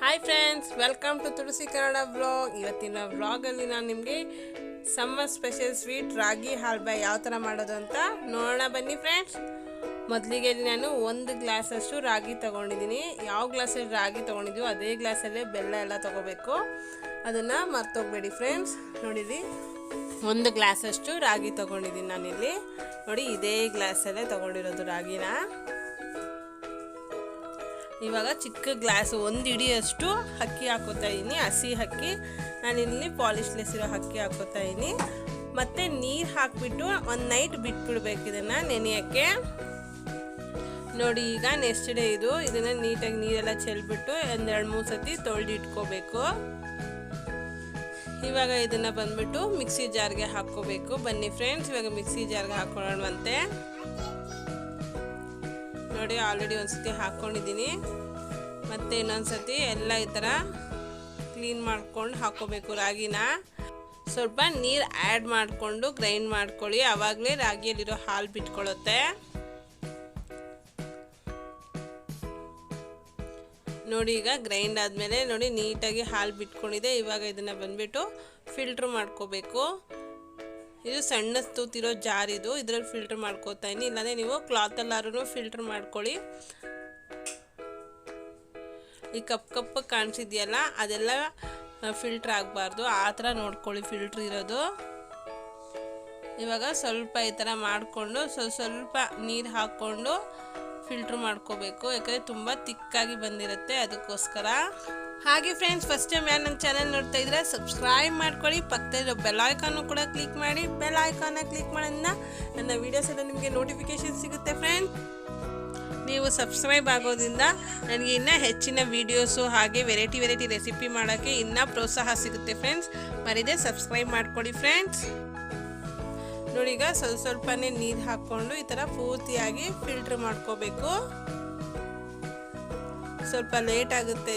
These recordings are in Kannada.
Hi friends, welcome to Tulasi Kannada vlog. ಇವತ್ತಿನ ವ್ಲಾಗಲ್ಲಿ ನಾನು ನಿಮಗೆ summer special sweet ragi halwa ಯಾವ ಥರ ಮಾಡೋದು ಅಂತ ನೋಡೋಣ ಬನ್ನಿ ಫ್ರೆಂಡ್ಸ್. ಮೊದಲಿಗೆ ನಾನು 1 ಗ್ಲಾಸಷ್ಟು ರಾಗಿ ತೊಗೊಂಡಿದ್ದೀನಿ. ಯಾವ ಗ್ಲಾಸಲ್ಲಿ ರಾಗಿ ತೊಗೊಂಡಿದ್ದೀವೋ ಅದೇ ಗ್ಲಾಸಲ್ಲೇ ಬೆಲ್ಲ ಎಲ್ಲ ತೊಗೋಬೇಕು. ಅದನ್ನು ಮರ್ತೋಗ್ಬೇಡಿ ಫ್ರೆಂಡ್ಸ್. ನೋಡಿರಿ, 1 ಗ್ಲಾಸಷ್ಟು ರಾಗಿ ತೊಗೊಂಡಿದ್ದೀನಿ ನಾನಿಲ್ಲಿ. ನೋಡಿ, ಇದೇ ಗ್ಲಾಸಲ್ಲೇ ತೊಗೊಂಡಿರೋದು ರಾಗಿನ. ಇವಾಗ ಚಿಕ್ಕ ಗ್ಲಾಸು 1 ಹಿಡಿಯಷ್ಟು ಅಕ್ಕಿ ಹಾಕೋತಾ ಇದ್ದೀನಿ, ಹಸಿ ಅಕ್ಕಿ. ನಾನಿಲ್ಲಿ ಪಾಲಿಶ್ಲೆಸ್ ಇರೋ ಅಕ್ಕಿ ಹಾಕೋತಾ ಇದ್ದೀನಿ. ಮತ್ತು ನೀರು ಹಾಕಿಬಿಟ್ಟು ಒಂದು ನೈಟ್ ಬಿಟ್ಬಿಡ್ಬೇಕು ಇದನ್ನು ನೆನೆಯೋಕ್ಕೆ. ನೋಡಿ, ಈಗ ನೆಕ್ಸ್ಟ್ ಡೇ ಇದನ್ನು ನೀಟಾಗಿ ನೀರೆಲ್ಲ ಚೆಲ್ಬಿಟ್ಟು 1-2-3 ಸತಿ ತೊಳೆದು ಇಟ್ಕೋಬೇಕು. ಇವಾಗ ಇದನ್ನು ಬಂದ್ಬಿಟ್ಟು ಮಿಕ್ಸಿ ಜಾರ್ಗೆ ಹಾಕ್ಕೋಬೇಕು. ಬನ್ನಿ ಫ್ರೆಂಡ್ಸ್, ಇವಾಗ ಮಿಕ್ಸಿ ಜಾರ್ಗೆ ಹಾಕೊಳ್ಳೋಣವಂತೆ. ನೋಡಿ, ಆಲ್ರೆಡಿ ಒಂದ್ಸತಿ ಹಾಕ್ಕೊಂಡಿದ್ದೀನಿ. ಮತ್ತು ಇನ್ನೊಂದ್ಸತಿ ಎಲ್ಲ ಈ ಥರ ಕ್ಲೀನ್ ಮಾಡ್ಕೊಂಡು ಹಾಕ್ಕೋಬೇಕು ರಾಗಿನ. ಸ್ವಲ್ಪ ನೀರು ಆ್ಯಡ್ ಮಾಡಿಕೊಂಡು ಗ್ರೈಂಡ್ ಮಾಡ್ಕೊಳ್ಳಿ, ಆವಾಗಲೇ ರಾಗಿಯಲ್ಲಿರೋ ಹಾಲು ಬಿಟ್ಕೊಳ್ಳುತ್ತೆ. ನೋಡಿ, ಈಗ ಗ್ರೈಂಡ್ ಆದಮೇಲೆ ನೋಡಿ ನೀಟಾಗಿ ಹಾಲು ಬಿಟ್ಕೊಂಡಿದೆ. ಇವಾಗ ಇದನ್ನು ಬಂದ್ಬಿಟ್ಟು ಫಿಲ್ಟ್ರ್ ಮಾಡ್ಕೋಬೇಕು. ಇದು ಸಣ್ಣ ತೂತಿರೋ ಜಾರ್, ಇದರಲ್ಲಿ ಫಿಲ್ಟರ್ ಮಾಡ್ಕೋತಾ ಇದ್ದೀನಿ. ಇಲ್ಲಾಂದರೆ ನೀವು ಕ್ಲಾತಲ್ಲಾದ್ರೂ ಫಿಲ್ಟರ್ ಮಾಡ್ಕೊಳ್ಳಿ. ಈ ಕಪ್ಪು ಕಾಣಿಸಿದೆಯಲ್ಲ, ಅದೆಲ್ಲ ಫಿಲ್ಟ್ರ್ ಆಗಬಾರ್ದು, ಆ ಥರ ನೋಡ್ಕೊಳ್ಳಿ ಫಿಲ್ಟ್ರ್ ಇರೋದು. ಇವಾಗ ಸ್ವಲ್ಪ ಈ ಥರ ಮಾಡಿಕೊಂಡು ಸ್ವಲ್ಪ ನೀರು ಹಾಕ್ಕೊಂಡು ಫಿಲ್ಟ್ರ್ ಮಾಡ್ಕೋಬೇಕು. ಯಾಕಂದರೆ ತುಂಬ ತಿಕ್ಕಾಗಿ ಬಂದಿರುತ್ತೆ, ಅದಕ್ಕೋಸ್ಕರ. ಹಾಗೆ ಫ್ರೆಂಡ್ಸ್, ಫಸ್ಟ್ ಟೈಮ್ ಯಾರು ನನ್ನ ಚಾನಲ್ ನೋಡ್ತಾ ಇದ್ರೆ ಸಬ್ಸ್ಕ್ರೈಬ್ ಮಾಡ್ಕೊಳ್ಳಿ. ಪಕ್ಕದಲ್ಲಿರೋ ಬೆಲ್ ಐಕಾನು ಕೂಡ ಕ್ಲಿಕ್ ಮಾಡಿ. ಬೆಲ್ ಐಕಾನ ಕ್ಲಿಕ್ ಮಾಡೋದ್ರಿಂದ ನನ್ನ ವೀಡಿಯೋಸ್ ಎಲ್ಲ ನಿಮಗೆ ನೋಟಿಫಿಕೇಶನ್ ಸಿಗುತ್ತೆ ಫ್ರೆಂಡ್ಸ್. ನೀವು ಸಬ್ಸ್ಕ್ರೈಬ್ ಆಗೋದ್ರಿಂದ ನನಗೆ ಇನ್ನೂ ಹೆಚ್ಚಿನ ವೀಡಿಯೋಸು ಹಾಗೆ ವೆರೈಟಿ ರೆಸಿಪಿ ಮಾಡೋಕ್ಕೆ ಇನ್ನೂ ಪ್ರೋತ್ಸಾಹ ಸಿಗುತ್ತೆ ಫ್ರೆಂಡ್ಸ್. ಮರಿದೇ ಸಬ್ಸ್ಕ್ರೈಬ್ ಮಾಡ್ಕೊಳ್ಳಿ ಫ್ರೆಂಡ್ಸ್. ನೋಡಿ, ಈಗ ಸ್ವಲ್ಪನೇ ನೀರು ಹಾಕ್ಕೊಂಡು ಈ ಥರ ಪೂರ್ತಿಯಾಗಿ ಫಿಲ್ಟ್ರ್ ಮಾಡ್ಕೋಬೇಕು. ಸ್ವಲ್ಪ ಲೇಟ್ ಆಗುತ್ತೆ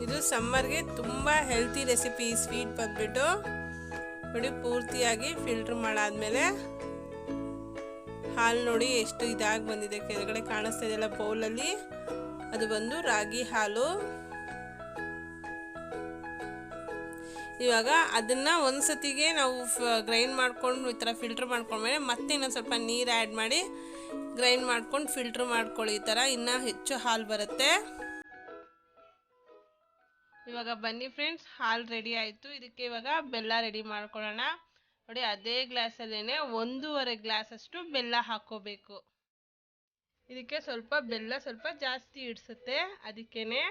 ಇದು ಸಮ್ಮರ್ಗೆ ತುಂಬ ಹೆಲ್ತಿ ರೆಸಿಪಿ. ಈ ಸ್ವೀಟ್ ಬಂದ್ಬಿಟ್ಟು ನೋಡಿ, ಪೂರ್ತಿಯಾಗಿ ಫಿಲ್ಟ್ರ್ ಮಾಡಾದ್ಮೇಲೆ ಹಾಲು ನೋಡಿ ಎಷ್ಟು ಇದಾಗಿ ಬಂದಿದೆ. ಕೆಳಗಡೆ ಕಾಣಿಸ್ತಾ ಇದೆಯಲ್ಲ ಬೌಲಲ್ಲಿ, ಅದು ಬಂದು ರಾಗಿ ಹಾಲು. ಇವಾಗ ಅದನ್ನು ಒಂದ್ಸತಿಗೆ ನಾವು ಗ್ರೈಂಡ್ ಮಾಡ್ಕೊಂಡು ಈ ಥರ ಫಿಲ್ಟ್ರ್ ಮಾಡ್ಕೊಂಡ್ಮೇಲೆ ಮತ್ತೆ ಇನ್ನೊಂದು ಸ್ವಲ್ಪ ನೀರು ಆ್ಯಡ್ ಮಾಡಿ ಗ್ರೈಂಡ್ ಮಾಡ್ಕೊಂಡು ಫಿಲ್ಟ್ರ್ ಮಾಡ್ಕೊಳ್ಳಿ. ಈ ಥರ ಇನ್ನೂ ಹೆಚ್ಚು ಹಾಲು ಬರುತ್ತೆ. ಇವಾಗ ಬನ್ನಿ ಫ್ರೆಂಡ್ಸ್, ಹಾಲು ರೆಡಿ ಆಯಿತು. ಇದಕ್ಕೆ ಇವಾಗ ಬೆಲ್ಲ ರೆಡಿ ಮಾಡ್ಕೊಳ್ಳೋಣ. ನೋಡಿ, ಅದೇ ಗ್ಲಾಸಲ್ಲೇ 1.5 ಗ್ಲಾಸಷ್ಟು ಬೆಲ್ಲ ಹಾಕ್ಕೋಬೇಕು. ಇದಕ್ಕೆ ಬೆಲ್ಲ ಸ್ವಲ್ಪ ಜಾಸ್ತಿ ಇಡಿಸುತ್ತೆ, ಅದಕ್ಕೇನೆ.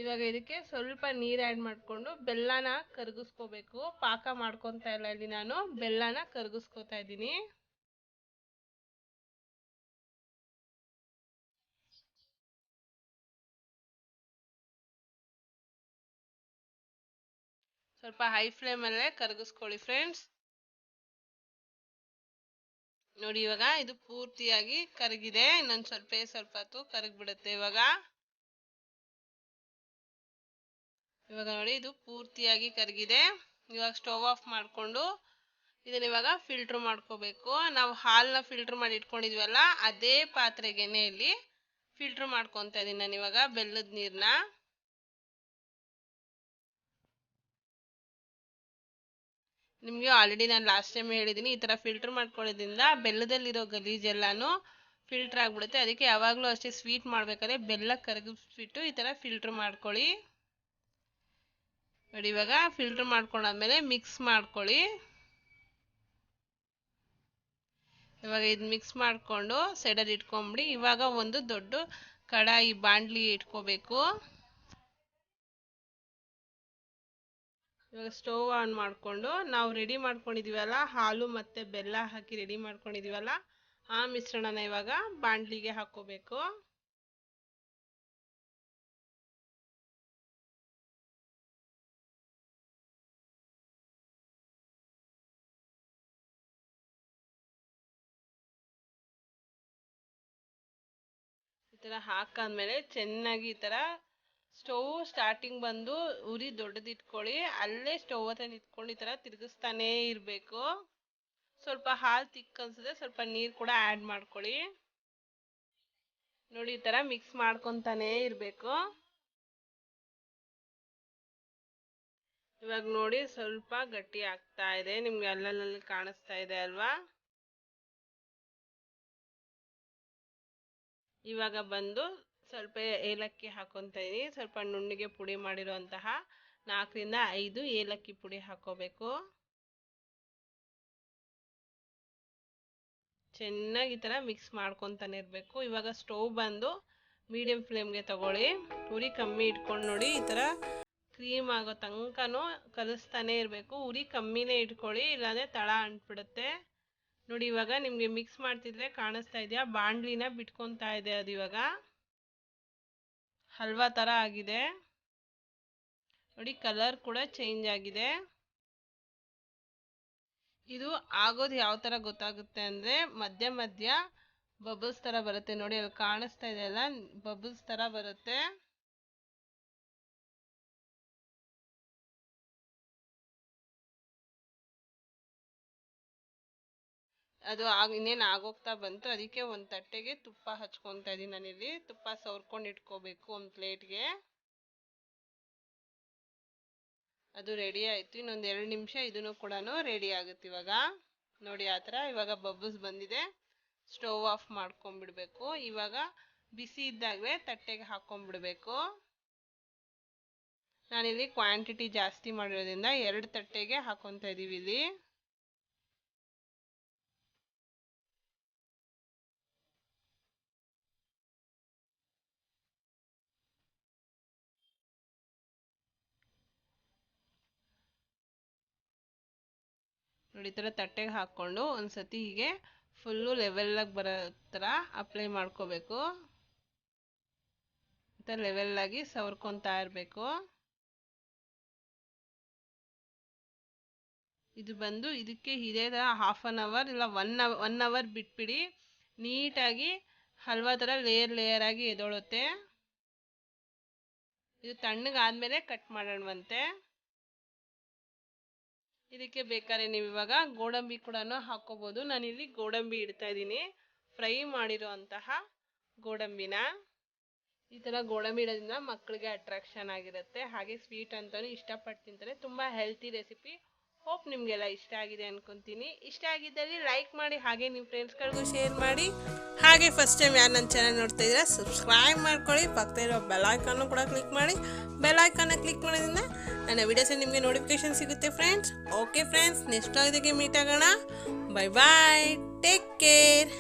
ಇವಾಗ ಇದಕ್ಕೆ ಸ್ವಲ್ಪ ನೀರು ಆ್ಯಡ್ ಮಾಡಿಕೊಂಡು ಬೆಲ್ಲನ ಕರಗಿಸ್ಕೋಬೇಕು. ಪಾಕ ಮಾಡ್ಕೊತಾ ಇಲ್ಲ ಇಲ್ಲಿ, ನಾನು ಬೆಲ್ಲನ ಕರಗಿಸ್ಕೋತಾ ಇದ್ದೀನಿ. ಸ್ವಲ್ಪ ಹೈ ಫ್ಲೇಮಲ್ಲೇ ಕರಗಿಸ್ಕೊಳ್ಳಿ ಫ್ರೆಂಡ್ಸ್. ನೋಡಿ, ಇವಾಗ ಇದು ಪೂರ್ತಿಯಾಗಿ ಕರಗಿದೆ. ಇನ್ನೊಂದು ಸ್ವಲ್ಪ ಹೊತ್ತು ಕರಗಿಬಿಡುತ್ತೆ. ಇವಾಗ ನೋಡಿ, ಇದು ಪೂರ್ತಿಯಾಗಿ ಕರಗಿದೆ. ಇವಾಗ ಸ್ಟವ್ ಆಫ್ ಮಾಡಿಕೊಂಡು ಇದನ್ನ ಇವಾಗ ಫಿಲ್ಟ್ರ್ ಮಾಡ್ಕೋಬೇಕು. ನಾವು ಹಾಲನ್ನ ಫಿಲ್ಟ್ರ್ ಮಾಡಿ ಇಟ್ಕೊಂಡಿದ್ವಲ್ಲ, ಅದೇ ಪಾತ್ರೆಗೆನೆ ಇಲ್ಲಿ ಫಿಲ್ಟ್ರ್ ಮಾಡ್ಕೊತಾ ಇದ್ದೀನಿ ನಾನು ಇವಾಗ ಬೆಲ್ಲದ ನೀರನ್ನ. ನಿಮಗೆ ಆಲ್ರೆಡಿ ನಾನು ಲಾಸ್ಟ್ ಟೈಮ್ ಹೇಳಿದ್ದೀನಿ, ಈ ಥರ ಫಿಲ್ಟರ್ ಮಾಡ್ಕೊಳ್ಳೋದ್ರಿಂದ ಬೆಲ್ಲದಲ್ಲಿರೋ ಗಲೀಜೆಲ್ಲನೂ ಫಿಲ್ಟರ್ ಆಗಿಬಿಡುತ್ತೆ. ಅದಕ್ಕೆ ಯಾವಾಗಲೂ ಅಷ್ಟೇ ಸ್ವೀಟ್ ಮಾಡಬೇಕಾದ್ರೆ ಬೆಲ್ಲ ಕರಗಿಸ್ಬಿಟ್ಟು ಈ ಥರ ಫಿಲ್ಟರ್ ಮಾಡ್ಕೊಳ್ಳಿ. ನೋಡಿ, ಇವಾಗ ಫಿಲ್ಟರ್ ಮಾಡ್ಕೊಂಡಾದ್ಮೇಲೆ ಮಿಕ್ಸ್ ಮಾಡ್ಕೊಳ್ಳಿ. ಇವಾಗ ಇದು ಮಿಕ್ಸ್ ಮಾಡಿಕೊಂಡು ಸೈಡಲ್ಲಿ ಇಟ್ಕೊಂಬಿಡಿ. ಇವಾಗ ಒಂದು ದೊಡ್ಡ ಕಡಾಯಿ ಬಾಣಲಿ ಇಟ್ಕೋಬೇಕು. ಇವಾಗ ಸ್ಟವ್ ಆನ್ ಮಾಡಿಕೊಂಡು ನಾವು ರೆಡಿ ಮಾಡ್ಕೊಂಡಿದ್ದೀವಲ್ಲ, ಹಾಲು ಮತ್ತು ಬೆಲ್ಲ ಹಾಕಿ ರೆಡಿ ಮಾಡ್ಕೊಂಡಿದ್ದೀವಲ್ಲ, ಆ ಮಿಶ್ರಣನ ಇವಾಗ ಬಾಣಲಿಗೆ ಹಾಕ್ಕೋಬೇಕು. ಈ ಥರ ಹಾಕಾದ್ಮೇಲೆ ಚೆನ್ನಾಗಿ ಈ ಥರ ಸ್ಟವ್ ಸ್ಟಾರ್ಟಿಂಗ್ ಬಂದು ಉರಿ ದೊಡ್ಡದಿಟ್ಕೊಳ್ಳಿ. ಅಲ್ಲೇ ಸ್ಟವ್ ಹತ್ರ ನಿಂತ್ಕೊಂಡು ಈ ಥರ ತಿರುಗಿಸ್ತಾನೇ ಇರಬೇಕು. ಸ್ವಲ್ಪ ಹಾಲು ತಿಕ್ಕ ಅನ್ಸಿದ್ರೆ ಸ್ವಲ್ಪ ನೀರು ಕೂಡ ಆ್ಯಡ್ ಮಾಡ್ಕೊಳ್ಳಿ. ನೋಡಿ ಈ ಥರ ಮಿಕ್ಸ್ ಮಾಡ್ಕೊತಾನೇ ಇರಬೇಕು. ಇವಾಗ ನೋಡಿ ಸ್ವಲ್ಪ ಗಟ್ಟಿ ಆಗ್ತಾ ಇದೆ, ನಿಮ್ಗೆ ಅಲ್ಲಲ್ಲಿ ಕಾಣಿಸ್ತಾ ಇದೆ ಅಲ್ವಾ. ಇವಾಗ ಬಂದು ಸ್ವಲ್ಪ ಏಲಕ್ಕಿ ಹಾಕೊತಾ ಇದೀನಿ. ಸ್ವಲ್ಪ ನುಣ್ಣಗೆ ಪುಡಿ ಮಾಡಿರುವಂತಹ 4 ರಿಂದ 5 ಏಲಕ್ಕಿ ಪುಡಿ ಹಾಕೋಬೇಕು. ಚೆನ್ನಾಗಿ ಈ ಥರ ಮಿಕ್ಸ್ ಮಾಡ್ಕೊತಾನೆ ಇರಬೇಕು. ಇವಾಗ ಸ್ಟವ್ ಬಂದು ಮೀಡಿಯಂ ಫ್ಲೇಮ್ಗೆ ತಗೊಳ್ಳಿ. ಉರಿ ಕಮ್ಮಿ ಇಟ್ಕೊಂಡು ನೋಡಿ ಈ ಥರ ಕ್ರೀಮ್ ಆಗೋ ತನಕನೂ ಕಲಿಸ್ತಾನೆ ಇರಬೇಕು. ಉರಿ ಕಮ್ಮಿನೇ ಇಟ್ಕೊಳ್ಳಿ, ಇಲ್ಲಾಂದರೆ ತಳ ಅಂಟ್ಬಿಡುತ್ತೆ. ನೋಡಿ ಇವಾಗ ನಿಮಗೆ ಮಿಕ್ಸ್ ಮಾಡ್ತಿದ್ರೆ ಕಾಣಿಸ್ತಾ ಇದೆಯಾ, ಬಾಣಲಿನ ಬಿಟ್ಕೊತಾ ಇದೆ. ಅದು ಇವಾಗ ಹಲ್ವಾ ಥರ ಆಗಿದೆ ನೋಡಿ, ಕಲರ್ ಕೂಡ ಚೇಂಜ್ ಆಗಿದೆ. ಇದು ಆಗೋದು ಯಾವ ಥರ ಗೊತ್ತಾಗುತ್ತೆ ಅಂದರೆ ಮಧ್ಯ ಮಧ್ಯ ಬಬಲ್ಸ್ ಥರ ಬರುತ್ತೆ ನೋಡಿ, ಅಲ್ಲಿ ಕಾಣಿಸ್ತಾ ಇದೆ ಅಲ್ಲ, ಬಬಲ್ಸ್ ಥರ ಬರುತ್ತೆ. ಅದು ಇನ್ನೇನು ಆಗೋಗ್ತಾ ಬಂತು. ಅದಕ್ಕೆ ಒಂದು ತಟ್ಟೆಗೆ ತುಪ್ಪ ಹಚ್ಕೊತಾ ಇದ್ದೀನಿ ನಾನಿಲ್ಲಿ. ತುಪ್ಪ ಸವರ್ಕೊಂಡು ಇಟ್ಕೋಬೇಕು ಒಂದು ಪ್ಲೇಟ್ಗೆ. ಅದು ರೆಡಿ ಆಯಿತು. ಇನ್ನೊಂದು 2 ನಿಮಿಷ ಇದನ್ನು ಕೂಡ ರೆಡಿ ಆಗುತ್ತೆ. ಇವಾಗ ನೋಡಿ ಆ ಥರ ಇವಾಗ ಬಬಲ್ಸ್ ಬಂದಿದೆ. ಸ್ಟವ್ ಆಫ್ ಮಾಡ್ಕೊಂಡ್ಬಿಡ್ಬೇಕು. ಇವಾಗ ಬಿಸಿ ಇದ್ದಾಗಲೇ ತಟ್ಟೆಗೆ ಹಾಕ್ಕೊಂಡ್ಬಿಡ್ಬೇಕು. ನಾನಿಲ್ಲಿ ಕ್ವಾಂಟಿಟಿ ಜಾಸ್ತಿ ಮಾಡಿರೋದ್ರಿಂದ 2 ತಟ್ಟೆಗೆ ಹಾಕೊತಾ ಇದ್ದೀವಿ ಇಲ್ಲಿ. ನೋಡಿ ಈ ಥರ ತಟ್ಟೆಗೆ ಹಾಕ್ಕೊಂಡು ಒಂದ್ಸತಿ ಹೀಗೆ ಫುಲ್ಲು ಲೆವೆಲ್ಲಾಗಿ ಬರೋ ಥರ ಅಪ್ಲೈ ಮಾಡ್ಕೋಬೇಕು. ಈ ಥರ ಲೆವೆಲ್ಲಾಗಿ ಸವರ್ಕೊತಾ ಇರಬೇಕು. ಇದು ಬಂದು ಇದಕ್ಕೆ ಇದೇ ಥರ 1/2 ಅವರ್ ಇಲ್ಲ 1 ಅವರ್ ಬಿಟ್ಬಿಡಿ. ನೀಟಾಗಿ ಹಲ್ವಾ ಥರ ಲೇಯರ್ ಆಗಿ ಎದೊಳುತ್ತೆ. ಇದು ತಣ್ಣಗಾದ್ಮೇಲೆ ಕಟ್ ಮಾಡೋಣವಂತೆ. ಇದಕ್ಕೆ ಬೇಕಾದ್ರೆ ನೀವು ಇವಾಗ ಗೋಡಂಬಿ ಕೂಡ ಹಾಕೋಬೋದು. ನಾನಿಲ್ಲಿ ಗೋಡಂಬಿ ಇಡ್ತಾ ಇದ್ದೀನಿ, ಫ್ರೈ ಮಾಡಿರುವಂತಹ ಗೋಡಂಬಿನ. ಈ ಥರ ಗೋಡಂಬಿ ಇಡೋದ್ರಿಂದ ಮಕ್ಕಳಿಗೆ ಅಟ್ರಾಕ್ಷನ್ ಆಗಿರುತ್ತೆ, ಹಾಗೆ ಸ್ವೀಟ್ ಅಂತಲೂ ಇಷ್ಟಪಟ್ಟು ತಿಂತಾರೆ. ತುಂಬ ಹೆಲ್ತಿ ರೆಸಿಪಿ. ಹೋಪ್ ನಿಮಗೆಲ್ಲ ಇಷ್ಟ ಆಗಿದೆ ಅನ್ಕೊತೀನಿ. ಇಷ್ಟ ಆಗಿದ್ದಲ್ಲಿ ಲೈಕ್ ಮಾಡಿ, ಹಾಗೆ ನಿಮ್ಮ ಫ್ರೆಂಡ್ಸ್ಗಳಿಗೂ ಶೇರ್ ಮಾಡಿ. ಹಾಗೆ ಫಸ್ಟ್ ಟೈಮ್ ಯಾರು ನನ್ನ ಚಾನಲ್ ನೋಡ್ತಾ ಇದ್ದೀರಾ ಸಬ್ಸ್ಕ್ರೈಬ್ ಮಾಡ್ಕೊಳ್ಳಿ. ಪಕ್ಕದಲ್ಲಿರೋ ಬೆಲ್ ಐಕಾನ್ನು ಕೂಡ ಕ್ಲಿಕ್ ಮಾಡಿ. ಬೆಲ್ ಐಕಾನ್ನ ಕ್ಲಿಕ್ ಮಾಡೋದ್ರಿಂದ ನನ್ನ ವಿಡಿಯೋಸ್ ನಿಮಗೆ ನೋಟಿಫಿಕೇಶನ್ ಸಿಗುತ್ತೆ ಫ್ರೆಂಡ್ಸ್. ಓಕೆ ಫ್ರೆಂಡ್ಸ್, ನೆಕ್ಸ್ಟ್ ವಿಡಿಯೋಗೆ ಮೀಟ್ ಆಗೋಣ. Bye bye, take care.